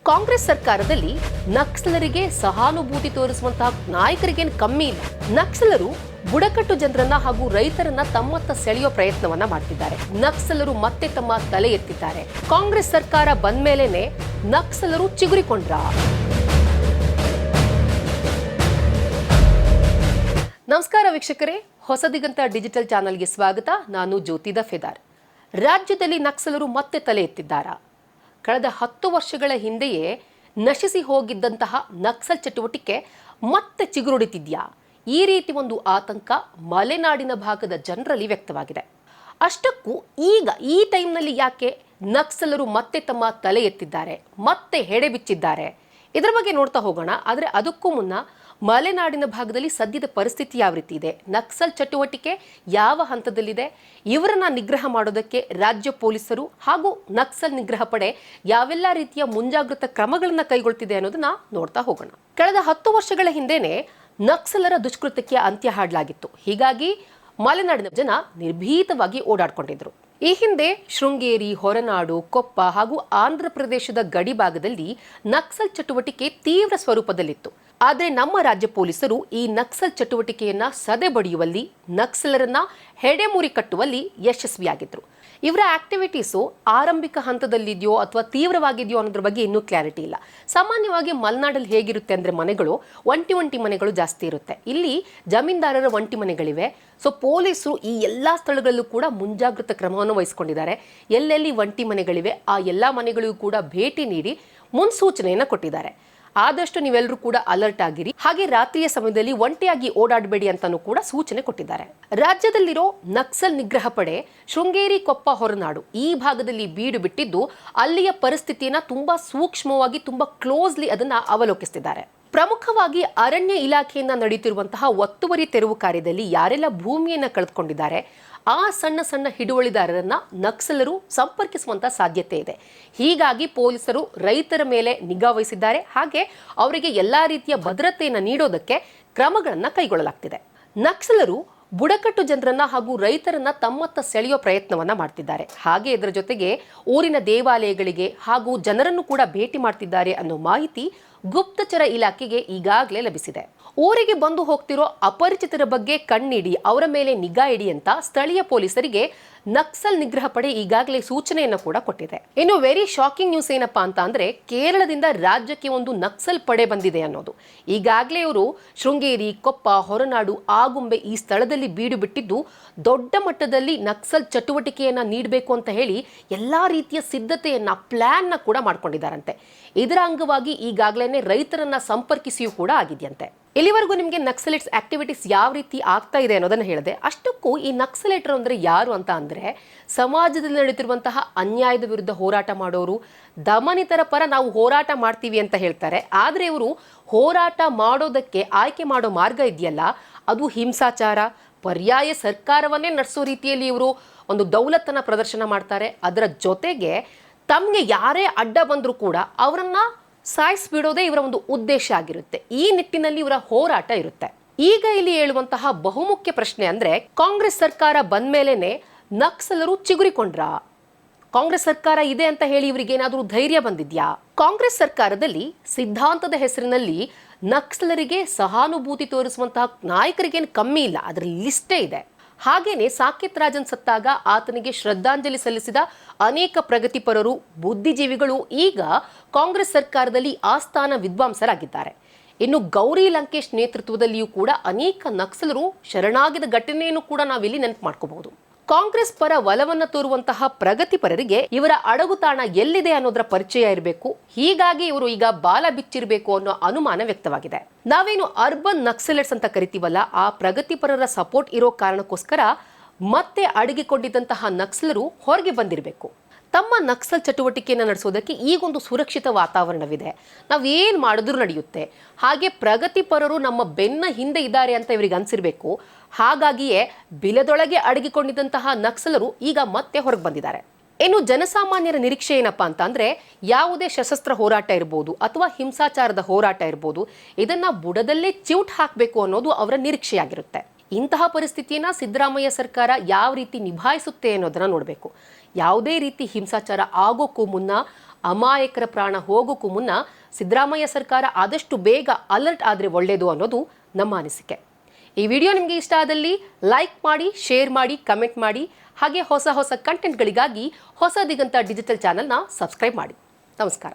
ಕಾಂಗ್ರೆಸ್ ಸರ್ಕಾರದಲ್ಲಿ ನಕ್ಸಲರಿಗೆ ಸಹಾನುಭೂತಿ ತೋರಿಸುವಂತಹ ನಾಯಕರಿಗೇನು ಕಮ್ಮಿ ಇಲ್ಲ. ನಕ್ಸಲರು ಬುಡಕಟ್ಟು ಜನರನ್ನ ಹಾಗೂ ರೈತರನ್ನ ತಮ್ಮತ್ತ ಸೆಳೆಯೋ ಪ್ರಯತ್ನವನ್ನ ಮಾಡ್ತಿದ್ದಾರೆ. ನಕ್ಸಲರು ಮತ್ತೆ ತಮ್ಮ ತಲೆ ಎತ್ತಿದ್ದಾರೆ. ಕಾಂಗ್ರೆಸ್ ಸರ್ಕಾರ ಬಂದ ಮೇಲೇನೆ ನಕ್ಸಲರು ಚಿಗುರಿಕೊಂಡ್ರ. ನಮಸ್ಕಾರ ವೀಕ್ಷಕರೇ, ಹೊಸದಿಗಂತ ಡಿಜಿಟಲ್ ಚಾನೆಲ್ಗೆ ಸ್ವಾಗತ. ನಾನು ಜ್ಯೋತಿ ದಫೇದಾರ್. ರಾಜ್ಯದಲ್ಲಿ ನಕ್ಸಲರು ಮತ್ತೆ ತಲೆ ಎತ್ತಿದ್ದಾರಾ? ಕಳೆದ 10 ವರ್ಷಗಳ ಹಿಂದೆಯೇ ನಶಿಸಿ ಹೋಗಿದ್ದಂತಹ ನಕ್ಸಲ್ ಚಟುವಟಿಕೆ ಮತ್ತೆ ಚಿಗುರೊಡಿತಿದ್ಯಾ? ಈ ರೀತಿ ಒಂದು ಆತಂಕ ಮಲೆನಾಡಿನ ಭಾಗದ ಜನರಲ್ಲಿ ವ್ಯಕ್ತವಾಗಿದೆ. ಅಷ್ಟಕ್ಕೂ ಈಗ ಈ ಟೈಮ್ನಲ್ಲಿ ಯಾಕೆ ನಕ್ಸಲರು ಮತ್ತೆ ತಮ್ಮ ತಲೆ ಎತ್ತಿದ್ದಾರೆ, ಮತ್ತೆ ಹೆಡೆ ಬಿಚ್ಚಿದ್ದಾರೆ? ಇದರ ಬಗ್ಗೆ ನೋಡ್ತಾ ಹೋಗೋಣ. ಆದರೆ ಅದಕ್ಕೂ ಮುನ್ನ ಮಲೆನಾಡಿನ ಭಾಗದಲ್ಲಿ ಸದ್ಯದ ಪರಿಸ್ಥಿತಿ ಯಾವ ರೀತಿ ಇದೆ, ನಕ್ಸಲ್ ಚಟುವಟಿಕೆ ಯಾವ ಹಂತದಲ್ಲಿದೆ, ಇವರನ್ನ ನಿಗ್ರಹ ಮಾಡೋದಕ್ಕೆ ರಾಜ್ಯ ಪೊಲೀಸರು ಹಾಗೂ ನಕ್ಸಲ್ ನಿಗ್ರಹ ಪಡೆ ಯಾವೆಲ್ಲ ರೀತಿಯ ಮುಂಜಾಗ್ರತಾ ಕ್ರಮಗಳನ್ನ ಕೈಗೊಳ್ತಿದೆ ಅನ್ನೋದನ್ನ ನೋಡ್ತಾ ಹೋಗೋಣ. ಕಳೆದ 10 ವರ್ಷಗಳ ಹಿಂದೆನೆ ನಕ್ಸಲರ ದುಷ್ಕೃತ್ಯಕ್ಕೆ ಅಂತ್ಯ ಹಾಡಲಾಗಿತ್ತು. ಹೀಗಾಗಿ ಮಲೆನಾಡಿನ ಜನ ನಿರ್ಭೀತವಾಗಿ ಓಡಾಡ್ಕೊಂಡಿದ್ರು. ಈ ಹಿಂದೆ ಶೃಂಗೇರಿ, ಹೊರನಾಡು, ಕೊಪ್ಪ ಹಾಗೂ ಆಂಧ್ರ ಪ್ರದೇಶದ ಗಡಿ ಭಾಗದಲ್ಲಿ ನಕ್ಸಲ್ ಚಟುವಟಿಕೆ ತೀವ್ರ ಸ್ವರೂಪದಲ್ಲಿತ್ತು. ಆದರೆ ನಮ್ಮ ರಾಜ್ಯ ಪೊಲೀಸರು ಈ ನಕ್ಸಲ್ ಚಟುವಟಿಕೆಯನ್ನ ಸದೆಬಡಿಯುವಲ್ಲಿ, ನಕ್ಸಲರನ್ನ ಹೆಡೆಮುರಿ ಕಟ್ಟುವಲ್ಲಿ ಯಶಸ್ವಿಯಾಗಿದ್ರು. ಇವರ ಆಕ್ಟಿವಿಟೀಸು ಆರಂಭಿಕ ಹಂತದಲ್ಲಿದೆಯೋ ಅಥವಾ ತೀವ್ರವಾಗಿದೆಯೋ ಅನ್ನೋದ್ರ ಬಗ್ಗೆ ಇನ್ನೂ ಕ್ಲಾರಿಟಿ ಇಲ್ಲ. ಸಾಮಾನ್ಯವಾಗಿ ಮಲೆನಾಡಲ್ಲಿ ಹೇಗಿರುತ್ತೆ ಅಂದರೆ ಮನೆಗಳು ಒಂಟಿ ಮನೆಗಳು ಜಾಸ್ತಿ ಇರುತ್ತೆ. ಇಲ್ಲಿ ಜಮೀನ್ದಾರರ ಒಂಟಿ ಮನೆಗಳಿವೆ. ಸೊ ಪೊಲೀಸರು ಈ ಎಲ್ಲ ಸ್ಥಳಗಳಲ್ಲೂ ಕೂಡ ಮುಂಜಾಗ್ರತಾ ಕ್ರಮವನ್ನು ವಹಿಸಿಕೊಂಡಿದ್ದಾರೆ. ಎಲ್ಲೆಲ್ಲಿ ಒಂಟಿ ಮನೆಗಳಿವೆ ಆ ಎಲ್ಲ ಮನೆಗಳಿಗೂ ಕೂಡ ಭೇಟಿ ನೀಡಿ ಮುನ್ಸೂಚನೆಯನ್ನು ಕೊಟ್ಟಿದ್ದಾರೆ. ಆದಷ್ಟು ನೀವೆಲ್ಲರೂ ಕೂಡ ಅಲರ್ಟ್ ಆಗಿರಿ, ಹಾಗೆ ರಾತ್ರಿಯ ಸಮಯದಲ್ಲಿ ಒಂಟಿಯಾಗಿ ಓಡಾಡಬೇಡಿ ಅಂತಾನೂ ಕೂಡ ಸೂಚನೆ ಕೊಟ್ಟಿದ್ದಾರೆ. ರಾಜ್ಯದಲ್ಲಿರೋ ನಕ್ಸಲ್ ನಿಗ್ರಹ ಪಡೆ ಶೃಂಗೇರಿ, ಕೊಪ್ಪ, ಹೊರನಾಡು ಈ ಭಾಗದಲ್ಲಿ ಬೀಡು ಬಿಟ್ಟಿದ್ದು ಅಲ್ಲಿಯ ಪರಿಸ್ಥಿತಿಯನ್ನ ತುಂಬಾ ಸೂಕ್ಷ್ಮವಾಗಿ, ತುಂಬಾ ಕ್ಲೋಸ್ಲಿ ಅದನ್ನ ಅವಲೋಕಿಸುತ್ತಿದ್ದಾರೆ. ಪ್ರಮುಖವಾಗಿ ಅರಣ್ಯ ಇಲಾಖೆಯಿಂದ ನಡೆಯುತ್ತಿರುವಂತಹ ಒತ್ತುವರಿ ತೆರವು ಕಾರ್ಯದಲ್ಲಿ ಯಾರೆಲ್ಲ ಭೂಮಿಯನ್ನ ಕಳೆದುಕೊಂಡಿದ್ದಾರೆ ಆ ಸಣ್ಣ ಸಣ್ಣ ಹಿಡುವಳಿದಾರರನ್ನ ನಕ್ಸಲರು ಸಂಪರ್ಕಿಸುವಂತ ಸಾಧ್ಯತೆ ಇದೆ. ಹೀಗಾಗಿ ಪೊಲೀಸರು ರೈತರ ಮೇಲೆ ನಿಗಾ ವಹಿಸಿದ್ದಾರೆ. ಹಾಗೆ ಅವರಿಗೆ ಎಲ್ಲಾ ರೀತಿಯ ಭದ್ರತೆಯನ್ನು ನೀಡೋದಕ್ಕೆ ಕ್ರಮಗಳನ್ನ ಕೈಗೊಳ್ಳಲಾಗ್ತಿದೆ. ನಕ್ಸಲರು ಬುಡಕಟ್ಟು ಜನರನ್ನ ಹಾಗೂ ರೈತರನ್ನ ತಮ್ಮತ್ತ ಸೆಳೆಯೋ ಪ್ರಯತ್ನವನ್ನ ಮಾಡ್ತಿದ್ದಾರೆ. ಹಾಗೆ ಇದರ ಜೊತೆಗೆ ಊರಿನ ದೇವಾಲಯಗಳಿಗೆ ಹಾಗೂ ಜನರನ್ನು ಕೂಡ ಭೇಟಿ ಮಾಡ್ತಿದ್ದಾರೆ ಅನ್ನೋ ಮಾಹಿತಿ ಗುಪ್ತಚರ ಇಲಾಖೆಗೆ ಈಗಾಗಲೇ ಲಭಿಸಿದೆ. ಊರಿಗೆ ಬಂದು ಹೋಗ್ತಿರೋ ಅಪರಿಚಿತರ ಬಗ್ಗೆ ಕಣ್ಣಿಡಿ, ಅವರ ಮೇಲೆ ನಿಗಾ ಇಡಿ ಅಂತ ಸ್ಥಳೀಯ ಪೊಲೀಸರಿಗೆ ನಕ್ಸಲ್ ನಿಗ್ರಹ ಪಡೆ ಈಗಾಗಲೇ ಸೂಚನೆಯನ್ನು ಕೂಡ ಕೊಟ್ಟಿದೆ. ಇನ್ನು ವೆರಿ ಶಾಕಿಂಗ್ ನ್ಯೂಸ್ ಏನಪ್ಪಾ ಅಂತ ಅಂದ್ರೆ, ಕೇರಳದಿಂದ ರಾಜ್ಯಕ್ಕೆ ಒಂದು ನಕ್ಸಲ್ ಪಡೆ ಬಂದಿದೆ ಅನ್ನೋದು. ಈಗಾಗಲೇ ಇವರು ಶೃಂಗೇರಿ, ಕೊಪ್ಪ, ಹೊರನಾಡು, ಆಗುಂಬೆ ಈ ಸ್ಥಳದಲ್ಲಿ ಬೀಡು ಬಿಟ್ಟಿದ್ದು ದೊಡ್ಡ ಮಟ್ಟದಲ್ಲಿ ನಕ್ಸಲ್ ಚಟುವಟಿಕೆಯನ್ನ ನೀಡಬೇಕು ಅಂತ ಹೇಳಿ ಎಲ್ಲಾ ರೀತಿಯ ಸಿದ್ಧತೆಯನ್ನ, ಪ್ಲಾನ್ ಕೂಡ ಮಾಡ್ಕೊಂಡಿದ್ದಾರಂತೆ. ಇದರ ಅಂಗವಾಗಿ ಈಗಾಗಲೇ ರೈತರನ್ನ ಸಂಪರ್ಕಿಸಿಯೂ ಕೂಡ ಆಗಿದೆಯಂತೆ. ಇಲ್ಲಿವರೆಗೂ ನಿಮಗೆ ನಕ್ಸಲೇಟ್ಸ್ ಆಕ್ಟಿವಿಟೀಸ್ ಯಾವ ರೀತಿ ಆಗ್ತಾ ಇದೆ ಅನ್ನೋದನ್ನ ಹೇಳಿದೆ. ಅಷ್ಟಕ್ಕೂ ಈ ನಕ್ಸಲೇಟರು ಅಂದ್ರೆ ಯಾರು ಅಂತ ಅಂದ್ರೆ, ಸಮಾಜದಲ್ಲಿ ನಡೆಯುತ್ತಿರುವಂತಹ ಅನ್ಯಾಯದ ವಿರುದ್ಧ ಹೋರಾಟ ಮಾಡೋರು, ದಮನಿತರ ಪರ ನಾವು ಹೋರಾಟ ಮಾಡ್ತೀವಿ ಅಂತ ಹೇಳ್ತಾರೆ. ಆದ್ರೆ ಇವರು ಹೋರಾಟ ಮಾಡೋದಕ್ಕೆ ಆಯ್ಕೆ ಮಾಡೋ ಮಾರ್ಗ ಇದೆಯಲ್ಲ, ಅದು ಹಿಂಸಾಚಾರ, ಪರ್ಯಾಯ ಸರ್ಕಾರವನ್ನೇ ನಡೆಸೋ ರೀತಿಯಲ್ಲಿ ಇವರು ಒಂದು ದೌಲತ್ತನ್ನ ಪ್ರದರ್ಶನ ಮಾಡ್ತಾರೆ. ಅದರ ಜೊತೆಗೆ ತಮಗೆ ಯಾರೇ ಅಡ್ಡ ಬಂದರೂ ಕೂಡ ಅವರನ್ನ ಸಾಯಿಸ್ಬಿಡೋದೇ ಇವರ ಒಂದು ಉದ್ದೇಶ ಆಗಿರುತ್ತೆ. ಈ ನಿಟ್ಟಿನಲ್ಲಿ ಇವರ ಹೋರಾಟ ಇರುತ್ತೆ. ಈಗ ಇಲ್ಲಿ ಹೇಳುವಂತಹ ಬಹುಮುಖ್ಯ ಪ್ರಶ್ನೆ ಅಂದ್ರೆ, ಕಾಂಗ್ರೆಸ್ ಸರ್ಕಾರ ಬಂದ ಮೇಲೇನೆ ನಕ್ಸಲರು ಚಿಗುರಿಕೊಂಡ್ರ? ಕಾಂಗ್ರೆಸ್ ಸರ್ಕಾರ ಇದೆ ಅಂತ ಹೇಳಿ ಇವರಿಗೇನಾದ್ರೂ ಧೈರ್ಯ ಬಂದಿದ್ಯಾ? ಕಾಂಗ್ರೆಸ್ ಸರ್ಕಾರದಲ್ಲಿ ಸಿದ್ಧಾಂತದ ಹೆಸರಿನಲ್ಲಿ ನಕ್ಸಲರಿಗೆ ಸಹಾನುಭೂತಿ ತೋರಿಸುವಂತಹ ನಾಯಕರಿಗೇನು ಕಮ್ಮಿ ಇಲ್ಲ, ಅದರ ಲಿಸ್ಟೇ ಇದೆ. ಹಾಗೇನೆ ಸಾಕೇತ್ ರಾಜನ್ ಸತ್ತಾಗ ಆತನಿಗೆ ಶ್ರದ್ಧಾಂಜಲಿ ಸಲ್ಲಿಸಿದ ಅನೇಕ ಪ್ರಗತಿಪರರು, ಬುದ್ಧಿಜೀವಿಗಳು ಈಗ ಕಾಂಗ್ರೆಸ್ ಸರ್ಕಾರದಲ್ಲಿ ಆಸ್ಥಾನ ವಿದ್ವಾಂಸರಾಗಿದ್ದಾರೆ. ಇನ್ನು ಗೌರಿ ಲಂಕೇಶ್ ನೇತೃತ್ವದಲ್ಲಿಯೂ ಕೂಡ ಅನೇಕ ನಕ್ಸಲರು ಶರಣಾಗಿದ ಘಟನೆಯನ್ನು ಕೂಡ ನಾವಿಲ್ಲಿ ನೆನಪು ಮಾಡ್ಕೋಬಹುದು. ಕಾಂಗ್ರೆಸ್ ಪರ ಒಲವನ್ನ ತೋರುವಂತಹ ಪ್ರಗತಿಪರರಿಗೆ ಇವರ ಅಡಗುತಾಣ ಎಲ್ಲಿದೆ ಅನ್ನೋದರ ಪರಿಚಯ ಇರಬೇಕು. ಹೀಗಾಗಿ ಇವರು ಈಗ ಬಾಲ ಬಿಚ್ಚಿರಬೇಕು ಅನ್ನೋ ಅನುಮಾನ ವ್ಯಕ್ತವಾಗಿದೆ. ನಾವೇನು ಅರ್ಬನ್ ನಕ್ಸಲೇಟ್ಸ್ ಅಂತ ಕರಿತೀವಲ್ಲ, ಆ ಪ್ರಗತಿಪರರ ಸಪೋರ್ಟ್ ಇರೋ ಕಾರಣಕ್ಕೋಸ್ಕರ ಮತ್ತೆ ಅಡಗಿಕೊಂಡಿದ್ದಂತಹ ನಕ್ಸಲರು ಹೊರಗೆ ಬಂದಿರಬೇಕು. ತಮ್ಮ ನಕ್ಸಲ್ ಚಟುವಟಿಕೆಯನ್ನು ನಡೆಸೋದಕ್ಕೆ ಈಗೊಂದು ಸುರಕ್ಷಿತ ವಾತಾವರಣವಿದೆ, ನಾವೇನು ಮಾಡಿದ್ರೂ ನಡೆಯುತ್ತೆ, ಹಾಗೆ ಪ್ರಗತಿಪರರು ನಮ್ಮ ಬೆನ್ನ ಹಿಂದೆ ಇದ್ದಾರೆ ಅಂತ ಇವರಿಗೆ ಅನ್ಸಿರ್ಬೇಕು. ಹಾಗಾಗಿಯೇ ಬಿಲದೊಳಗೆ ಅಡಗಿಕೊಂಡಿದ್ದಂತಹ ನಕ್ಸಲರು ಈಗ ಮತ್ತೆ ಹೊರಗೆ ಬಂದಿದ್ದಾರೆ. ಇನ್ನು ಜನಸಾಮಾನ್ಯರ ನಿರೀಕ್ಷೆ ಏನಪ್ಪಾ ಅಂತ ಅಂದ್ರೆ, ಯಾವುದೇ ಸಶಸ್ತ್ರ ಹೋರಾಟ ಇರಬಹುದು ಅಥವಾ ಹಿಂಸಾಚಾರದ ಹೋರಾಟ ಇರಬಹುದು, ಇದನ್ನ ಬುಡದಲ್ಲೇ ಚಿವುಟ್ ಹಾಕಬೇಕು ಅನ್ನೋದು ಅವರ ನಿರೀಕ್ಷೆಯಾಗಿರುತ್ತೆ. ಇಂತಹ ಪರಿಸ್ಥಿತಿಯನ್ನ ಸಿದ್ದರಾಮಯ್ಯ ಸರ್ಕಾರ ಯಾವ ರೀತಿ ನಿಭಾಯಿಸುತ್ತೆ ಅನ್ನೋದನ್ನ ನೋಡಬೇಕು. ಯಾವುದೇ ರೀತಿ ಹಿಂಸಾಚಾರ ಆಗೋಕ್ಕೂ ಮುನ್ನ ಅಮಾಯಕರ ಪ್ರಾಣ ಹೋಗೋಕ್ಕೂ ಮುನ್ನ ಸಿದ್ದರಾಮಯ್ಯ ಸರ್ಕಾರ ಆದಷ್ಟು ಬೇಗ ಅಲರ್ಟ್ ಆದರೆ ಒಳ್ಳೆಯದು ಅನ್ನೋದು ನಮ್ಮ ಅನಿಸಿಕೆ. ಈ ವಿಡಿಯೋ ನಿಮಗೆ ಇಷ್ಟ ಆದಲ್ಲಿ ಲೈಕ್ ಮಾಡಿ, ಶೇರ್ ಮಾಡಿ, ಕಮೆಂಟ್ ಮಾಡಿ. ಹಾಗೆ ಹೊಸ ಕಂಟೆಂಟ್ಗಳಿಗಾಗಿ ಹೊಸ ದಿಗಂತ ಡಿಜಿಟಲ್ ಚಾನೆಲ್ನ ಸಬ್ಸ್ಕ್ರೈಬ್ ಮಾಡಿ. ನಮಸ್ಕಾರ.